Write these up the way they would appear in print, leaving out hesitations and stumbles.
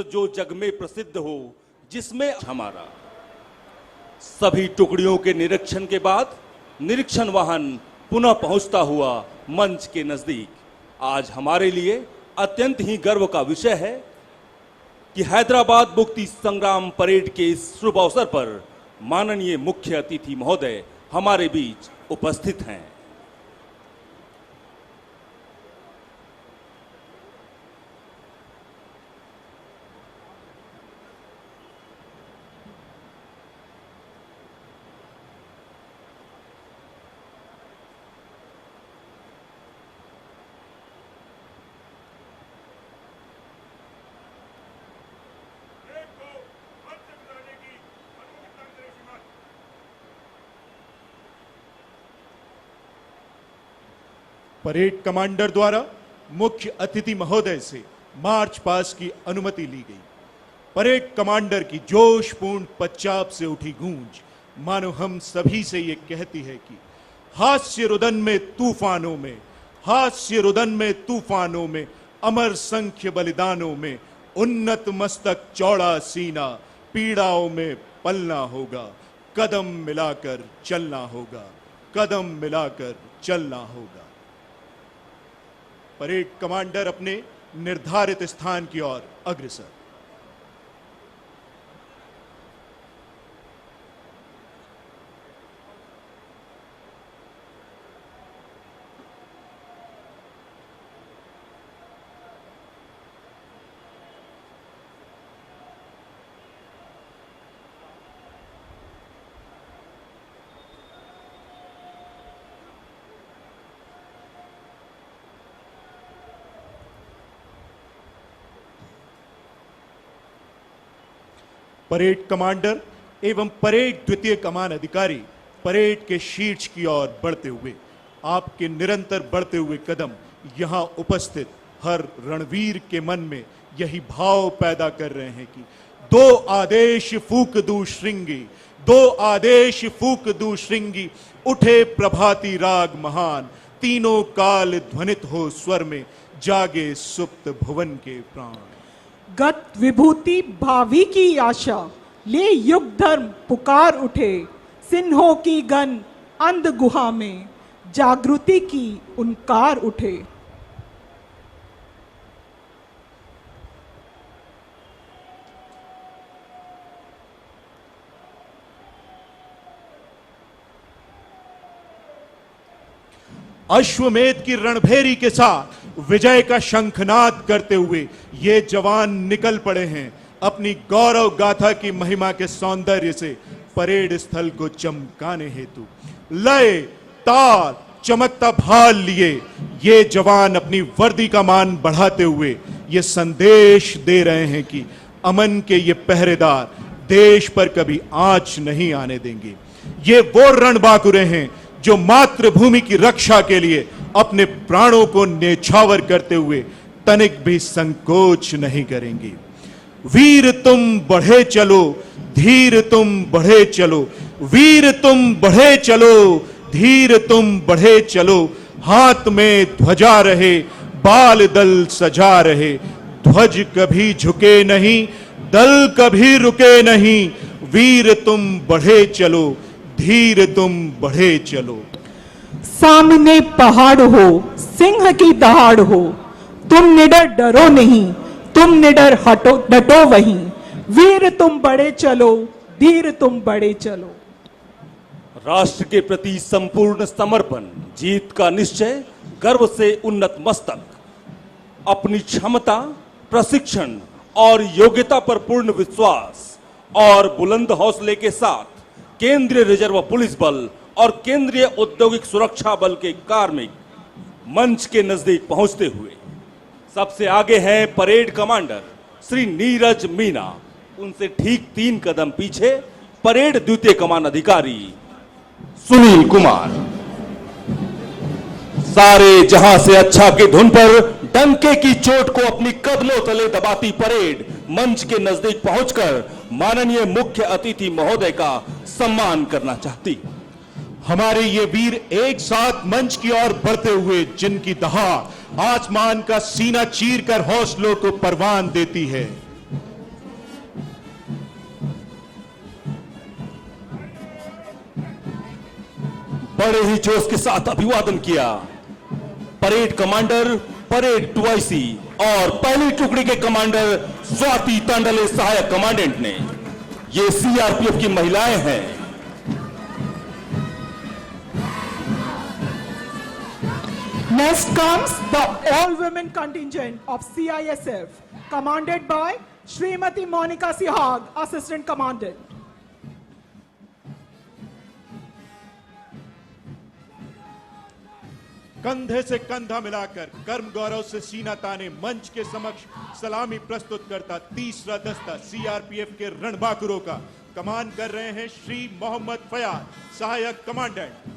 शस्त्र जो जग में प्रसिद्ध हो, जिसमें हमारा सभी टुकड़ियों के निरीक्षण के बाद निरीक्षण वाहन पुनः पहुंचता हुआ मंच के नजदीक। आज हमारे लिए अत्यंत ही गर्व का विषय है कि हैदराबाद मुक्ति संग्राम परेड के इस शुभ अवसर पर माननीय मुख्य अतिथि महोदय हमारे बीच उपस्थित हैं। परेड कमांडर द्वारा मुख्य अतिथि महोदय से मार्च पास्ट की अनुमति ली गई। परेड कमांडर की जोशपूर्ण पश्चात से उठी गूंज मानो हम सभी से ये कहती है कि हास्य रुदन में तूफानों में, हास्य रुदन में तूफानों में, अमर संख्य बलिदानों में, उन्नत मस्तक चौड़ा सीना, पीड़ाओं में पलना होगा, कदम मिलाकर चलना होगा, कदम मिलाकर चलना होगा। परेड कमांडर अपने निर्धारित स्थान की ओर अग्रसर। परेड कमांडर एवं परेड द्वितीय कमान अधिकारी परेड के शीर्ष की ओर बढ़ते हुए, आपके निरंतर बढ़ते हुए कदम यहां उपस्थित हर रणवीर के मन में यही भाव पैदा कर रहे हैं कि दो आदेश फूक दूं श्रृंगी, दो आदेश फूक दूं श्रृंगी, उठे प्रभाती राग महान, तीनों काल ध्वनित हो स्वर में, जागे सुप्त भुवन के प्राण। गत विभूति भावी की आशा ले युग धर्म पुकार उठे, सिन्हों की गन अंध गुहा में जागृति की उनकार उठे। अश्वमेध की रणभेरी के साथ विजय का शंखनाद करते हुए ये जवान निकल पड़े हैं अपनी गौरव गाथा की महिमा के सौंदर्य से परेड स्थल को चमकाने हेतु। लय ताल चमकता भाल लिए ये जवान अपनी वर्दी का मान बढ़ाते हुए ये संदेश दे रहे हैं कि अमन के ये पहरेदार देश पर कभी आंच नहीं आने देंगे। ये वो रणबांकुरे हैं जो मातृभूमि की रक्षा के लिए अपने प्राणों को न्यौछावर करते हुए तनिक भी संकोच नहीं करेंगे। वीर तुम बढ़े चलो, धीर तुम बढ़े चलो, वीर तुम बढ़े चलो, धीर तुम बढ़े चलो, हाथ में ध्वजा रहे, बाल दल सजा रहे, ध्वज कभी झुके नहीं, दल कभी रुके नहीं, वीर तुम बढ़े चलो, धीर तुम बढ़े चलो। सामने पहाड़ हो, सिंह की दहाड़ हो, तुम निडर डरो नहीं, तुम निडर हटो डटो वहीं, वीर तुम बढ़े चलो, धीर तुम बढ़े चलो। राष्ट्र के प्रति संपूर्ण समर्पण, जीत का निश्चय, गर्व से उन्नत मस्तक, अपनी क्षमता, प्रशिक्षण और योग्यता पर पूर्ण विश्वास और बुलंद हौसले के साथ केंद्रीय रिजर्व पुलिस बल और केंद्रीय औद्योगिक सुरक्षा बल के कार्मिक मंच के नजदीक पहुंचते हुए सबसे आगे हैं परेड कमांडर श्री नीरज मीना। उनसे ठीक 3 कदम पीछे परेड द्वितीय कमान अधिकारी सुनील कुमार। सारे जहां से अच्छा की धुन पर डंके की चोट को अपनी कदमों तले दबाती परेड मंच के नजदीक पहुंचकर माननीय मुख्य अतिथि महोदय का सम्मान करना चाहती। हमारे ये वीर एक साथ मंच की ओर बढ़ते हुए जिनकी दहाड़ आसमान का सीना चीरकर हौसलों को परवान देती है, बड़े ही जोश के साथ अभिवादन किया। परेड कमांडर परेड 2IC और पहली टुकड़ी के कमांडर स्वाति तांडले सहायक कमांडेंट ने। ये CRPF की महिलाएं हैं। Next comes the all-women contingent of CISF, commanded by Srimati Monica Sihag, Assistant Commandant. कंधे से कंधा मिलाकर कर्म गौरव से सीना ताने मंच के समक्ष सलामी प्रस्तुत करता तीसरा दस्ता CRPF के रणबांकुरों का कमान कर रहे हैं श्री मोहम्मद फयाद, सहायक commandant.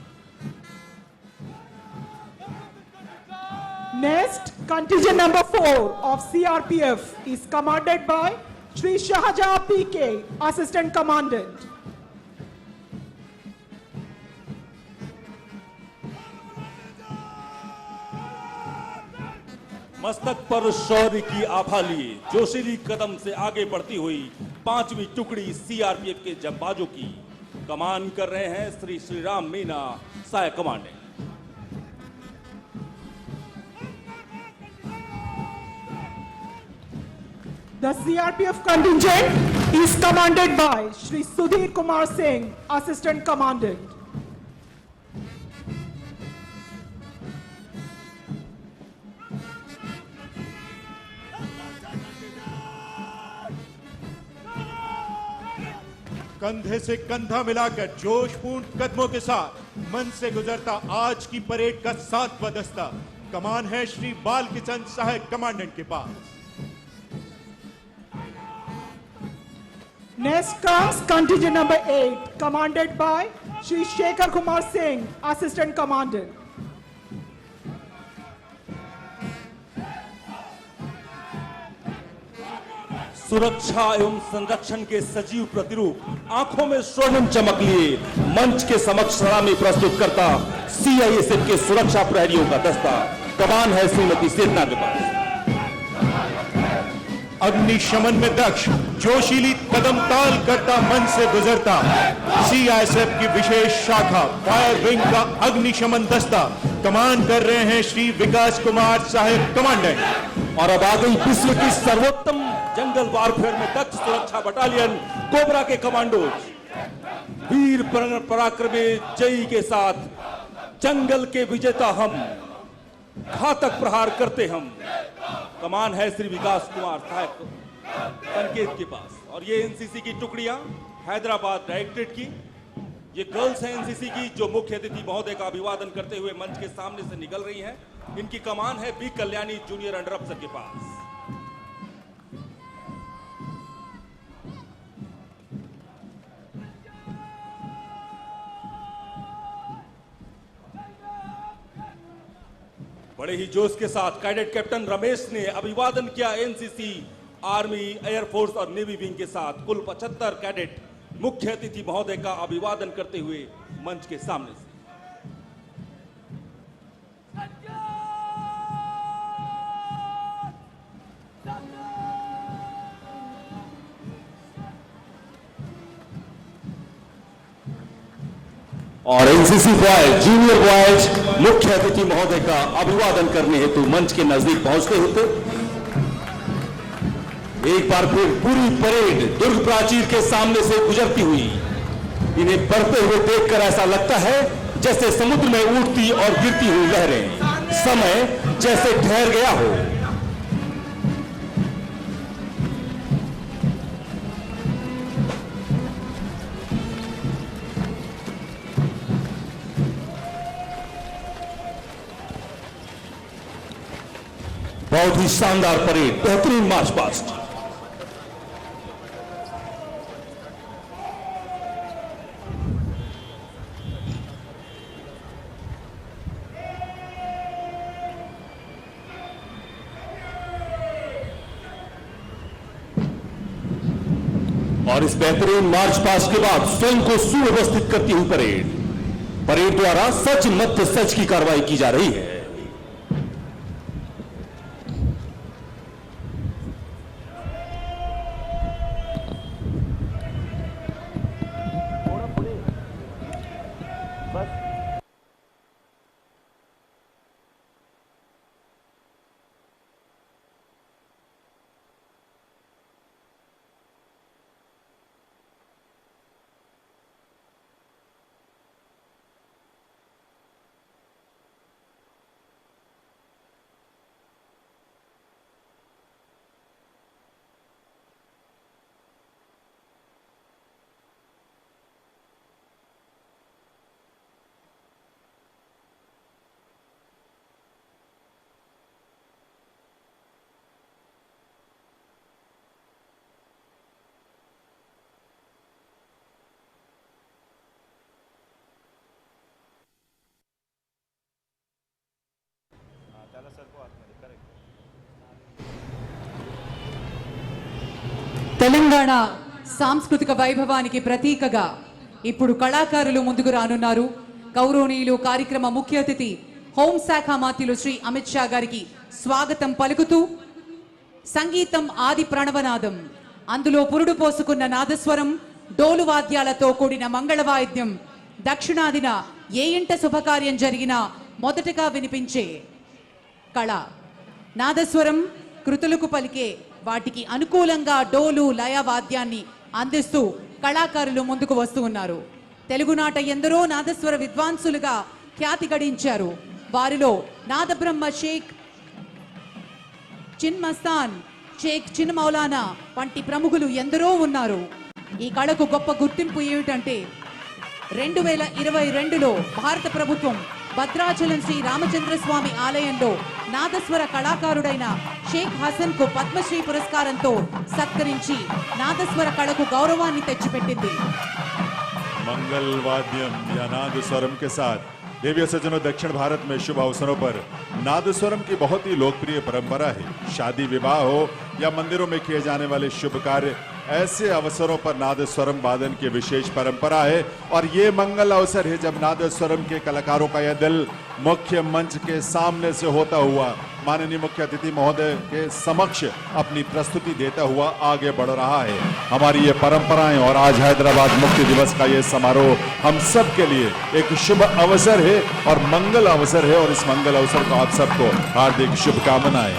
Next, contingent number 4 of CRPF is commanded by Shri Shahjahan PK, Assistant Commandant. मस्तक पर शौर्य की आभा लिए जोशीली कदम से आगे बढ़ती हुई 5वीं टुकड़ी CRPF के जंबाजों की कमान कर रहे हैं श्री श्रीराम मीना, सहायक commandant. The CRPF contingent is commanded by Shri Sudhir Kumar Singh, Assistant Commandant. कंधे से कंधा मिलाकर जोशपूर्ण कदमों के साथ मन से गुजरता आज की परेड का 7वां दस्ता कमान है श्री बाल किशन, सहायक कमांडेंट के पास। Next comes contingent number 8, commanded by Shri Shekhar Kumar Singh, Assistant Commandant. सुरक्षा एवं संरक्षण के सजीव प्रतिरूप आंखों में स्वर्णिम चमक लिए मंच के समक्ष सलामी प्रस्तुत करता CISF के सुरक्षा प्रहरियों का दस्ता कमान है श्रीमती सेतना के पास। अग्निशमन में दक्ष जोशीली कदम ताल करता मन से गुजरता CISF की विशेष शाखा फायर विंग का अग्निशमन दस्ता कमान कर रहे हैं श्री विकास कुमार, सहायक कमांडेंट। और अब आ गई विश्व की सर्वोत्तम जंगल वारफेयर में दक्ष सुरक्षा बटालियन कोबरा के कमांडोज वीर पराक्रमी जयी के साथ जंगल के विजेता हम, घातक प्रहार करते हम। कमान है श्री विकास कुमार, सहायक संकेत के पास। और ये NCC की टुकड़ियां हैदराबाद डायरेक्टरेट की, ये गर्ल्स हैं NCC की, जो मुख्य अतिथि महोदय का अभिवादन करते हुए मंच के सामने से निकल रही हैं। इनकी कमान है बी कल्याणी जूनियर अंडर अफसर के पास। बड़े ही जोश के साथ कैडेट कैप्टन रमेश ने अभिवादन किया NCC, आर्मी, एयरफोर्स और नेवी विंग के साथ कुल 75 कैडेट मुख्य अतिथि महोदय का अभिवादन करते हुए मंच के सामने से। और NCC बॉयज, जूनियर बॉयज मुख्य अतिथि महोदय का अभिवादन करने हेतु मंच के नजदीक पहुंचते होते एक बार फिर पूरी परेड दुर्ग प्राचीर के सामने से गुजरती हुई इन्हें बढ़ते हुए देखकर ऐसा लगता है जैसे समुद्र में उठती और गिरती हुई लहरें, समय जैसे ठहर गया हो। बहुत ही शानदार परेड, बेहतरीन मार्च पास्ट। और इस बेहतरीन मार्च पास्ट के बाद स्वयं को सुव्यवस्थित करती हुई परेड द्वारा सच मत सच की कार्रवाई की जा रही है। తెలంగాణ సాంస్కృతిక వైభవానికి ప్రతీకగా ఇప్పుడు కళాకారులు ముందుకు రానున్నారు. గౌరవనీయులు కార్యక్రమ ముఖ్య అతిథి హోంశాఖ మంత్రులు శ్రీ అమిత్ షా గారికి స్వాగతం పలుకుతూ సంగీతం ఆది ప్రణవనాదం, అందులో పురుడు పోసుకున్న నాదస్వరం, డోలు వాద్యాలతో కూడిన మంగళ వాయిద్యం, దక్షిణాదిన ఏ ఇంట శుభకార్యం జరిగినా మొదటగా వినిపించే కళ. నాదస్వరం కృతులకు పలికే వాటికి అనుకూలంగా డోలు లయ వాద్యాన్ని అందిస్తూ కళాకారులు ముందుకు వస్తూ ఉన్నారు. తెలుగునాట ఎందరో నాదస్వర విద్వాంసులుగా ఖ్యాతి గడించారు. వారిలో నాదబ్రహ్మ షేక్ చిన్ మస్తాన్, షేక్ చిన్ మౌలానా వంటి ప్రముఖులు ఎందరో ఉన్నారు. ఈ కళకు గొప్ప గుర్తింపు ఏమిటంటే 2022లో భారత ప్రభుత్వం భద్రాచలం శ్రీ రామచంద్రస్వామి ఆలయంలో నాదస్వర కళాకారుడైన షేక్ హసన్ కు పద్మశ్రీ పురస్కారంతో సత్కరించి నాదస్వర కళకు గౌరవాన్ని తెచ్చిపెట్టింది. मंगल वाद्यम या नाद स्वरम के साथ देवी सज्जनों, दक्षिण भारत में शुभ अवसरों पर नाद स्वरम की बहुत ही लोकप्रिय परंपरा है. शादी विवाह हो या मंदिरों में किए जाने वाले शुभ कार्य, ऐसे अवसरों पर नाद स्वरम वादन की विशेष परंपरा है. और ये मंगल अवसर है जब नाद स्वरम के कलाकारों का यह दल मुख्य मंच के सामने से होता हुआ माननीय मुख्य अतिथि महोदय के समक्ष अपनी प्रस्तुति देता हुआ आगे बढ़ रहा है. हमारी ये परंपराएं और आज हैदराबाद मुक्ति दिवस का ये समारोह हम सब के लिए एक शुभ अवसर है और मंगल अवसर है. और इस मंगल अवसर को आप सबको हार्दिक शुभकामनाएं.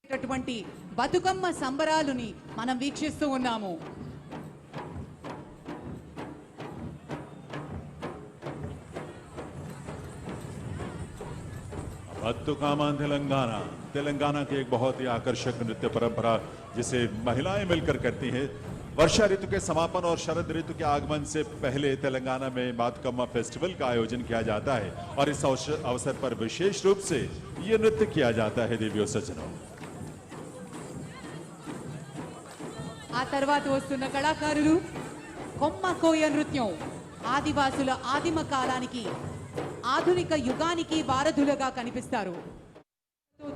అటువంటి బతుకమ్మ సంబరాలుని మనం వీక్షిస్తూ ఉన్నాము. बतुकामा तेलंगाना तेलंगाना की एक बहुत ही आकर्षक नृत्य परंपरा जिसे महिलाएं मिलकर करती हैं. वर्षा ऋतु के समापन और शरद ऋतु के आगमन से पहले तेलंगाना में बातुकम्मा फेस्टिवल का आयोजन किया जाता है और इस अवसर पर विशेष रूप से ये नृत्य किया जाता है. देवियों सज्जनों, ఆ తర్వాత వస్తున్న కళాకారులు కొమ్మ కోయ నృత్యం. ఆదివాసుల ఆదిమ కాలానికి ఆధునిక యుగానికి వారధులుగా కనిపిస్తారు.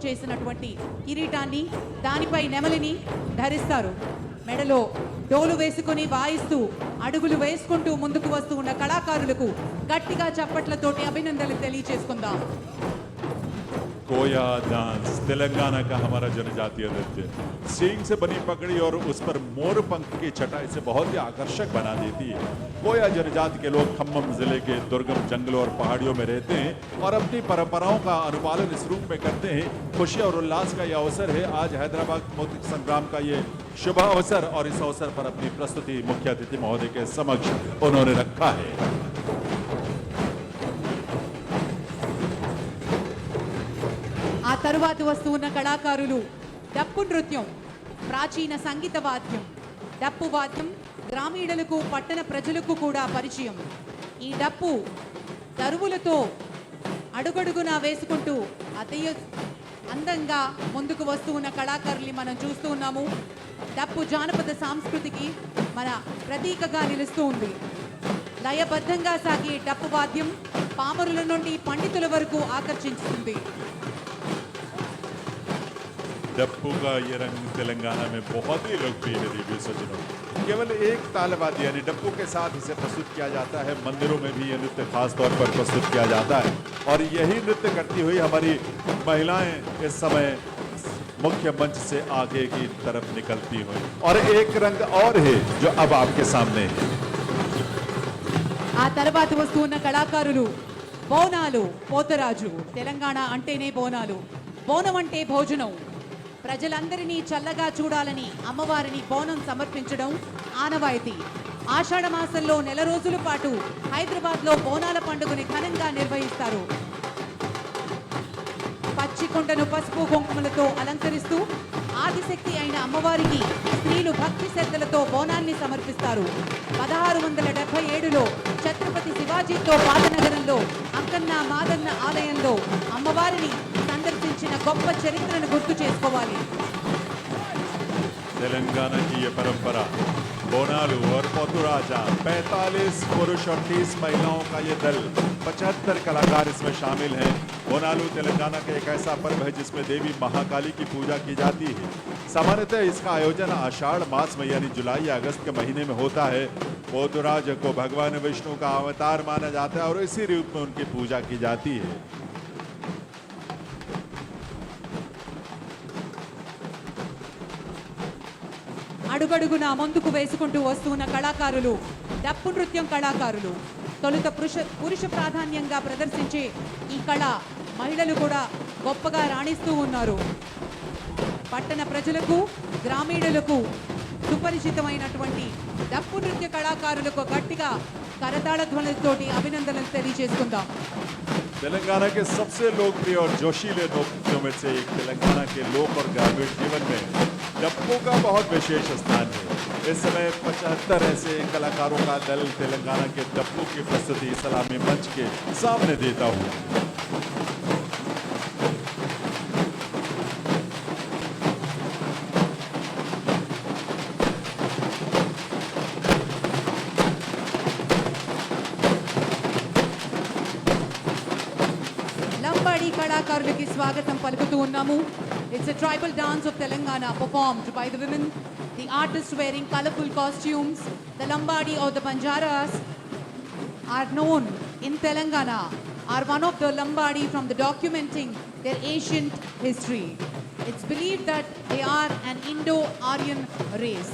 చేసినటువంటి కిరీటాన్ని, దానిపై నెమలిని ధరిస్తారు. మెడలో డోలు వేసుకుని వాయిస్తూ అడుగులు వేసుకుంటూ ముందుకు వస్తూ ఉన్న కళాకారులకు గట్టిగా చప్పట్లతోటి అభినందనలు తెలియజేసుకుందాం. कोया डांस तेलंगाना का हमारा जनजातीय नृत्य सींग से बनी पगड़ी और उस पर मोर पंख की छटाई से बहुत ही आकर्षक बना देती है. कोया जनजाति के लोग खम्मम जिले के दुर्गम जंगलों और पहाड़ियों में रहते हैं और अपनी परंपराओं का अनुपालन इस रूप में करते हैं. खुशी और उल्लास का यह अवसर है. आज हैदराबाद मुक्ति संग्राम का ये शुभ अवसर और इस अवसर पर अपनी प्रस्तुति मुख्य अतिथि महोदय के समक्ष उन्होंने रखा है. ఆ తరువాత వస్తూ ఉన్న కళాకారులు డప్పు నృత్యం, ప్రాచీన సంగీత వాద్యం. డప్పు వాద్యం గ్రామీణులకు, పట్టణ ప్రజలకు కూడా పరిచయం. ఈ డప్పు దరువులతో అడుగడుగునా వేసుకుంటూ అందంగా ముందుకు వస్తూ ఉన్న కళాకారుల్ని మనం చూస్తూ ఉన్నాము. డప్పు జానపద సంస్కృతికి మన ప్రతీకగా నిలుస్తూ ఉంది. లయబద్ధంగా సాగే డప్పు వాద్యం పామరుల నుండి పండితుల వరకు ఆకర్షిస్తుంది. डप्पू का ये रंग तेलंगाना में बहुत ही लोकप्रिय है देवी सज्जनों। केवल एक तालवाद्य यानी डप्पू के साथ इसे प्रस्तुत किया जाता है। मंदिरों में भी यह नृत्य खास तौर पर प्रस्तुत किया जाता है और यही नृत्य करती हुई हमारी महिलाएं इस समय मुख्य मंच से आगे की तरफ निकलती हुई। और एक रंग और है जो अब आपके सामने है। ఆ తర్వాత వస్తున్న కళాకారులు బోనాలు పోతరాజు. తెలంగాణ అంటేనే బోనాలు. బోనం అంటే భోజనం. ప్రజలందరినీ చల్లగా చూడాలని అమ్మవారిని బోనం సమర్పించడం ఆనవాయితీ. ఆషాఢ మాసంలో నెల రోజుల పాటు హైదరాబాద్లో బోనాల పండుగని ఘనంగా నిర్వహిస్తారు. పచ్చికొండను పసుపు కుంకుమలతో అలంకరిస్తూ ఆదిశక్తి అయిన అమ్మవారికి స్త్రీలు భక్తి శ్రద్ధలతో బోనాన్ని సమర్పిస్తారు. 1677లో ఛత్రపతి శివాజీతో పాతనగరంలో అక్కన్న మాదన్న ఆలయంలో అమ్మవారిని సందర్శించిన గొప్ప చరిత్రను గుర్తు చేసుకోవాలి. तेलंगाना की ये परंपरा बोनालू और पोतुराजा 45 पुरुष और 30 महिलाओं का ये दल 75 कलाकार इसमें शामिल हैं। बोनालू तेलंगाना का एक ऐसा पर्व है जिसमें देवी महाकाली की पूजा की जाती है। सामान्यतः इसका आयोजन आषाढ़ मास में यानी जुलाई या अगस्त के महीने में होता है। पोतुराज को भगवान विष्णु का अवतार माना जाता है और इसी रूप में उनकी पूजा की जाती है। అడుగడుగున ముందుకు వేసుకుంటూ వస్తున్న కళాకారులు డప్పు నృత్యం కళాకారులు. తొలుత పురుష ప్రాధాన్యంగా ప్రదర్శించే ఈ కళ మహిళలు కూడా గొప్పగా రాణిస్తూ ఉన్నారు. పట్టణ ప్రజలకు గ్రామీణులకు సుపరిచితమైనటువంటి డప్పు నృత్య కళాకారులకు గట్టిగా కరతాళ ధ్వనులతోటి అభినందనలు తెలియజేసుకుందాం. तेलंगाना के सबसे लोकप्रिय और जोशीले नृत्यों में से एक तेलंगाना के लोक और ग्रामीण जीवन में डप्पू का बहुत विशेष स्थान है। इस समय 75 ऐसे कलाकारों का दल तेलंगाना के डप्पू की प्रस्तुति सलामी मंच के सामने देता हूँ। లంబాడి కళాకారులకి స్వాగతం పలుకుతూ ఉన్నాము. It's a tribal dance of Telangana performed by the women. The artists wearing colorful costumes. The Lambadi or the Banjaras are known in Telangana, are one of the Lambadi from the documenting their ancient history. It's believed that they are an Indo-Aryan race.